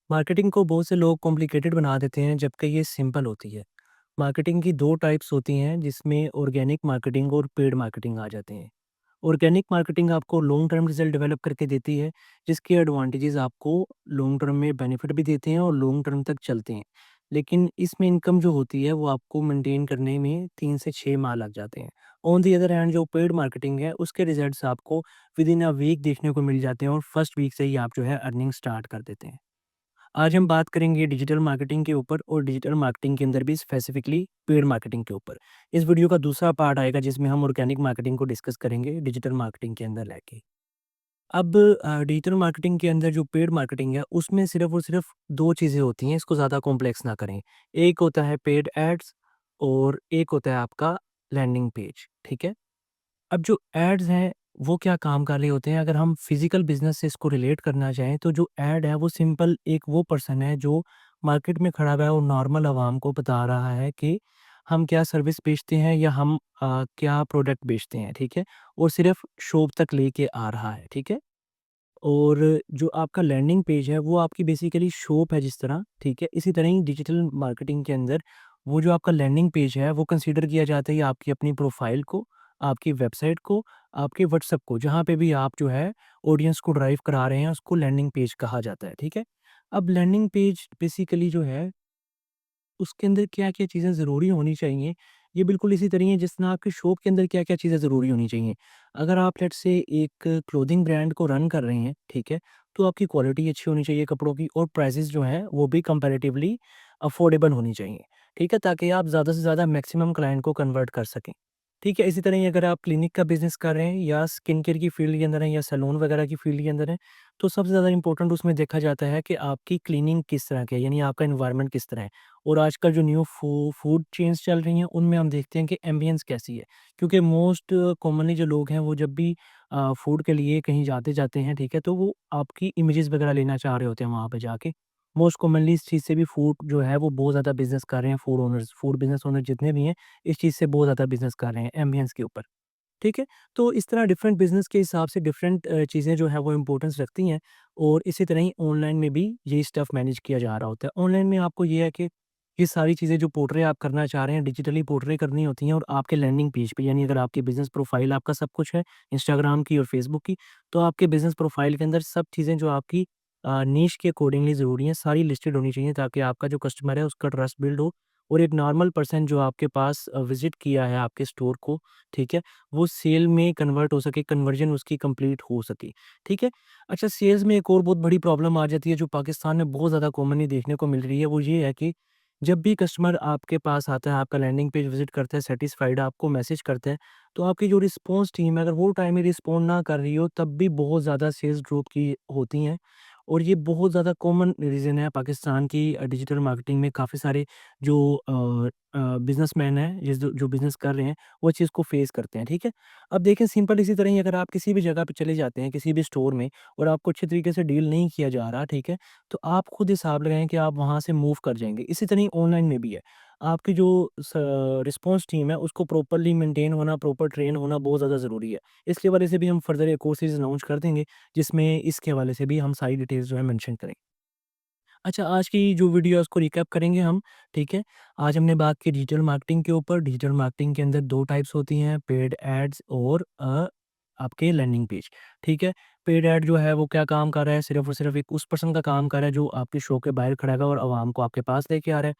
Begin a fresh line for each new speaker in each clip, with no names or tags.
Marketing को बहुत से लोग कॉम्प्लिकेटेड बना देते हैं जबकि ये सिंपल होती है। मार्केटिंग की 2 टाइप्स होती हैं जिसमें ऑर्गेनिक मार्केटिंग और पेड मार्केटिंग आ जाते हैं। ऑर्गेनिक मार्केटिंग आपको लॉन्ग टर्म रिज़ल्ट डेवलप करके देती है, जिसके एडवांटेजेस आपको लॉन्ग टर्म में बेनिफिट भी देते हैं और लॉन्ग टर्म तक चलते हैं। लेकिन इसमें इनकम जो होती है वो आपको मेंटेन करने में 3 से 6 माह लग जाते हैं। ऑन द अदर हैंड जो पेड मार्केटिंग है उसके रिज़ल्ट्स आपको विदिन अ वीक देखने को मिल जाते हैं और फर्स्ट वीक से ही आप जो है अर्निंग स्टार्ट कर देते हैं। आज हम बात करेंगे डिजिटल मार्केटिंग के ऊपर और डिजिटल मार्केटिंग के अंदर भी स्पेसिफिकली पेड मार्केटिंग के ऊपर। इस वीडियो का दूसरा पार्ट आएगा जिसमें हम ऑर्गेनिक मार्केटिंग को डिस्कस करेंगे डिजिटल मार्केटिंग के अंदर लेके। अब डिजिटल मार्केटिंग के अंदर जो पेड मार्केटिंग है उसमें सिर्फ़ और सिर्फ़ 2 चीज़ें होती हैं, इसको ज़्यादा कॉम्प्लेक्स ना करें। एक होता है पेड एड्स और एक होता है आपका लैंडिंग पेज, ठीक है? अब जो एड्स हैं, वो क्या काम कर रहे होते हैं? अगर हम फिज़िकल बिज़नेस से इसको रिलेट करना चाहें, तो जो एड है, वो सिंपल एक वो पर्सन है जो मार्केट में खड़ा हुआ है और नॉर्मल अवाम को बता रहा है कि हम क्या सर्विस बेचते हैं या हम क्या प्रोडक्ट बेचते हैं, ठीक है? और सिर्फ़ शॉप तक लेके आ रहा है, ठीक है? और जो आपका लैंडिंग पेज है, वो आपकी बेसिकली शॉप है जिस तरह, ठीक है? इसी तरह ही डिजिटल मार्केटिंग के अंदर वो जो आपका लैंडिंग पेज है, वो कंसीडर किया जाता है आपकी अपनी प्रोफ़ाइल को, आपकी वेबसाइट को, आपके व्हाट्सएप को, जहाँ पे भी आप जो है ऑडियंस को ड्राइव करा रहे हैं, उसको लैंडिंग पेज कहा जाता है, ठीक है? अब लैंडिंग पेज बेसिकली जो है उसके अंदर क्या-क्या चीज़ें ज़रूरी होनी चाहिए, ये बिल्कुल इसी तरह ही है जिस तरह आपकी शॉप के अंदर क्या-क्या चीज़ें ज़रूरी होनी चाहिए। अगर आप लेट्स से एक क्लोथिंग ब्रांड को रन कर रहे हैं, ठीक है? तो आपकी क्वालिटी अच्छी होनी चाहिए कपड़ों की और प्राइसेज़ जो हैं वो भी कंपैरेटिवली अफोर्डेबल होनी चाहिए, ठीक है? ताकि आप ज़्यादा से ज़्यादा मैक्सिमम क्लाइंट को कन्वर्ट कर सकें, ठीक है? इसी तरह ही अगर आप क्लिनिक का बिज़नेस कर रहे हैं या स्किन केयर की फ़ील्ड के अंदर हैं या सैलून वगैरह की फ़ील्ड के अंदर हैं, तो सबसे ज़्यादा इम्पोर्टेंट उसमें देखा जाता है कि आपकी क्लीनिंग किस तरह की है, यानी आपका एनवायरनमेंट किस तरह है। और आजकल जो न्यू फूड चेन्स चल रही हैं, उनमें हम देखते हैं कि एम्बियंस कैसी है। क्योंकि मोस्ट कॉमनली जो लोग हैं, वो जब भी फूड के लिए कहीं जाते हैं, ठीक है? तो वो आपकी इमेजेस वगैरह लेना चाह रहे होते हैं वहाँ पे जाके। मोस्ट कॉमनली इस चीज़ से भी फूड जो है, वो बहुत ज़्यादा बिज़नेस कर रहे हैं food owners, food business owner जितने भी हैं, इस चीज़ से बहुत ज़्यादा बिज़नेस कर रहे हैं एम्बियंस के ऊपर। ठीक है? तो इस तरह डिफरेंट बिज़नेस के हिसाब से डिफरेंट चीज़ें जो हैं वो इम्पोर्टेंस रखती हैं और इसी तरह ही ऑनलाइन में भी यही स्टफ़ मैनेज किया जा रहा होता है। ऑनलाइन में आपको ये है कि ये सारी चीज़ें जो पोर्ट्रे आप करना चाह रहे हैं डिजिटली पोर्ट्रे करनी होती हैं और आपके लैंडिंग पेज पे यानी अगर आपकी बिज़नेस प्रोफ़ाइल आपका सब कुछ है इंस्टाग्राम की और फ़ेसबुक की, तो आपके बिज़नेस प्रोफ़ाइल के अंदर सब चीज़ें जो आपकी नीश के अकॉर्डिंगली ज़रूरी हैं, सारी लिस्टेड होनी चाहिए ताकि आपका जो कस्टमर है उसका ट्रस्ट बिल्ड हो और एक नॉर्मल पर्सन जो आपके पास विज़िट किया है आपके स्टोर को, ठीक है? वो सेल में कन्वर्ट हो सके, कन्वर्जन उसकी कंप्लीट हो सके, ठीक है? अच्छा सेल्स में एक और बहुत बड़ी प्रॉब्लम आ जाती है जो पाकिस्तान में बहुत ज़्यादा कॉमनली देखने को मिल रही है, वो ये है कि जब भी कस्टमर आपके पास आता है, आपका लैंडिंग पेज विज़िट करता है, सैटिस्फाइड आपको मैसेज करता है, तो आपकी जो रिस्पॉन्स टीम है, अगर वो टाइम में रिस्पॉन्ड ना कर रही हो, तब भी बहुत ज़्यादा सेल्स ड्रॉप की होती हैं और ये बहुत ज़्यादा कॉमन रीज़न है पाकिस्तान की डिजिटल मार्केटिंग में काफ़ी सारे जो बिज़नेसमैन हैं, ये जो बिज़नेस कर रहे हैं, वो चीज़ को फेस करते हैं, ठीक है? अब देखें सिंपल इसी तरह ही अगर आप किसी भी जगह पे चले जाते हैं, किसी भी स्टोर में और आपको अच्छे तरीके से डील नहीं किया जा रहा, ठीक है? तो आप खुद हिसाब लगाएँ कि आप वहाँ से मूव कर जाएँगे। इसी तरह ही ऑनलाइन में भी है। आपकी जो रिस्पॉन्स टीम है, उसको प्रॉपर्ली मेंटेन होना, प्रॉपर ट्रेन होना बहुत ज़्यादा ज़रूरी है। इसके हवाले से भी हम फर्दर एक कोर्सेज़ लॉन्च कर देंगे, जिसमें इसके हवाले से भी हम सारी डिटेल्स जो है मेंशन करेंगे। अच्छा, आज की जो वीडियो है उसको रिकैप करेंगे हम, ठीक है? आज हमने बात की डिजिटल मार्केटिंग के ऊपर, डिजिटल मार्केटिंग के अंदर 2 टाइप्स होती हैं, पेड एड्स और आपके लैंडिंग पेज, ठीक है? पेड एड जो है वो क्या काम कर रहा है, सिर्फ़ और सिर्फ़ एक उस पर्सन का काम कर रहा है जो आपकी शो के बाहर खड़ा है और आवाम को आपके पास लेके आ रहा है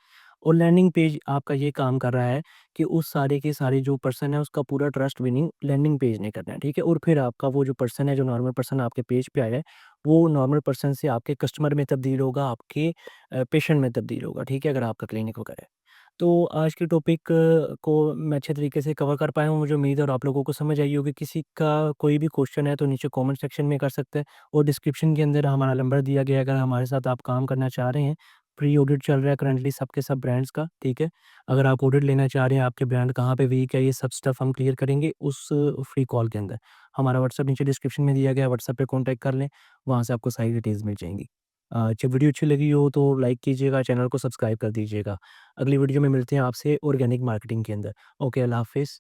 और लैंडिंग पेज आपका ये काम कर रहा है कि उस सारे के सारे जो पर्सन है उसका पूरा ट्रस्ट विनिंग लैंडिंग पेज ने करना है, ठीक है? और फिर आपका वो जो पर्सन है, जो नॉर्मल पर्सन आपके पेज पे आया है वो नॉर्मल पर्सन से आपके कस्टमर में तब्दील होगा, आपके पेशेंट में तब्दील होगा, ठीक है? अगर आपका क्लिनिक वगैरह है। तो आज के टॉपिक को मैं अच्छे तरीके से कवर कर पाया हूँ, मुझे उम्मीद है और आप लोगों को समझ आई होगी। किसी का कोई भी क्वेश्चन है तो नीचे कमेंट सेक्शन में कर सकते हैं और डिस्क्रिप्शन के अंदर हमारा नंबर दिया गया है, अगर हमारे साथ आप काम करना चाह रहे हैं। फ्री ऑडिट चल रहा है करंटली सब के सब ब्रांड्स का, ठीक है? अगर आप ऑडिट लेना चाह रहे हैं, आपके ब्रांड कहाँ पे वीक है, ये सब स्टफ हम क्लियर करेंगे उस फ्री कॉल के अंदर। हमारा व्हाट्सएप नीचे डिस्क्रिप्शन में दिया गया है, व्हाट्सएप पे कॉन्टैक्ट कर लें। वहाँ से आपको सारी डिटेल्स मिल जाएँगी। जब वीडियो अच्छी लगी हो तो लाइक कीजिएगा, चैनल को सब्सक्राइब कर दीजिएगा। अगली वीडियो में मिलते हैं आपसे ऑर्गेनिक मार्केटिंग के अंदर। ओके, अल्लाह हाफ़िज़।